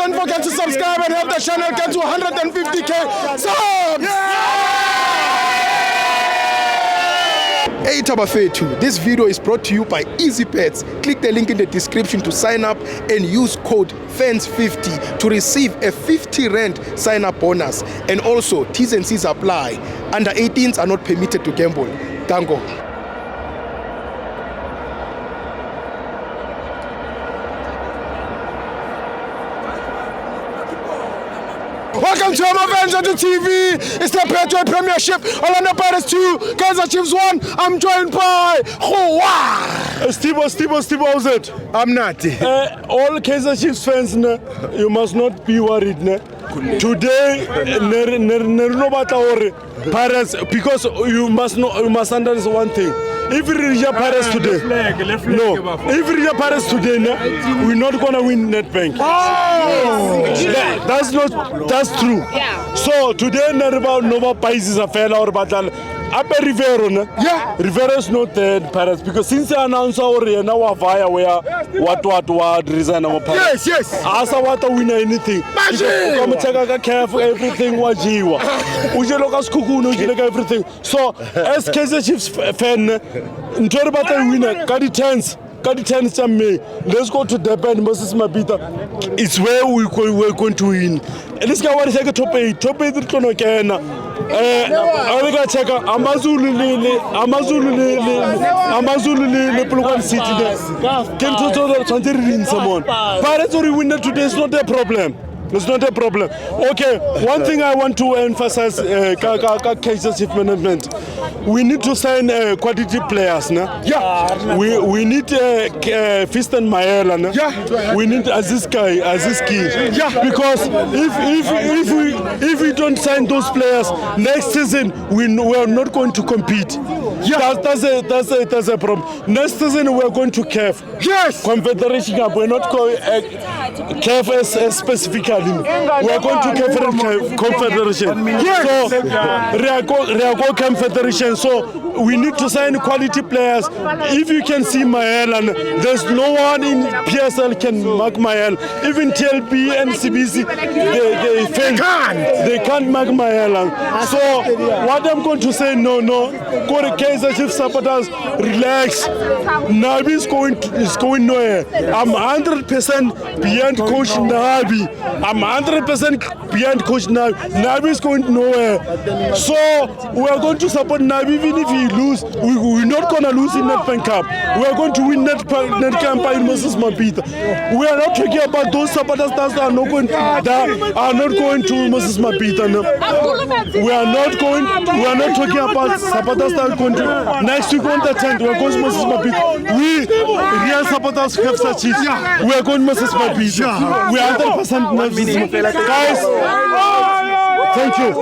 don't forget to subscribe and help the channel get to 150k subs. Hey Tabafetu, this video is brought to you by EasyPets. Click the link in the description to sign up and use code FANS50 to receive a 50 Rand sign-up bonus. And also, T's and C's apply. Under 18s are not permitted to gamble. Tango. Welcome to Amaventure TV. It's the Patriot Premiership. Orlando Pirates 2, Kaizer Chiefs 1. I'm joined by Steve, how's it? I'm Nati. All Kaizer Chiefs fans, you must not be worried. Today, Pirates, because you must understand one thing. If we reach Pirates today, if we reach Pirates today, we're not gonna win Nedbank. That's true. Yeah. So today, Nova Pais a fair or battle. Ape Rivero, yeah. Rivero is not there Pirates because since they announced already now via where what resign our Pirates. Yes. Asa what win anything. Come check careful everything wajiwa. Ujelokas kukuno everything. So as Kaizer Chiefs fan, enjoy battle winner. Kadi tense May. Let's go to Durban, Moses Mabhida. It's where we're going to win. Let's go to the top 8. Top 8 is going to get Amazulu Pulukan City. Came to someone. Pirates already win today. It's not a problem. It's not a problem. Okay, one thing I want to emphasize, Kaizer Chiefs management. We need to sign quality players. Yeah. We need Fiston Mayela. Yeah. We need Aziz Ki. Yeah. Because if we don't sign those players next season, we are not going to compete. Yeah. That's a problem. Next season we are going to CAF. Yes. Confederation Cup. We're not going CAF specifically. We are going to CAF Confederation. Yes. So Reago Confederation. So we need to sign quality players. If you can see Mayela, there's no one in PSL can mark Mayela. Even TLB and CBC, they can't mark Mayela. So what I'm going to say, no. Go to Kaizer Chiefs supporters, relax. Nabi is going nowhere. I'm 100% behind Coach Nabi. I'm 100% behind Coach Nabi. Nabi is going nowhere. So we are going to support Nabi even if he lose. We're not going to lose in Nedbank Cup. We are going to win Nedbank in Moses Mabhida. We are not talking about those supporters that are not going to Moses Mabhida. No. We are not talking about supporters that are going to next week on the 10th. We are going to Moses Mabhida. We real supporters have such it. We are going to Moses Mabhida. We are 100% Moses Mabhida. Guys, thank you.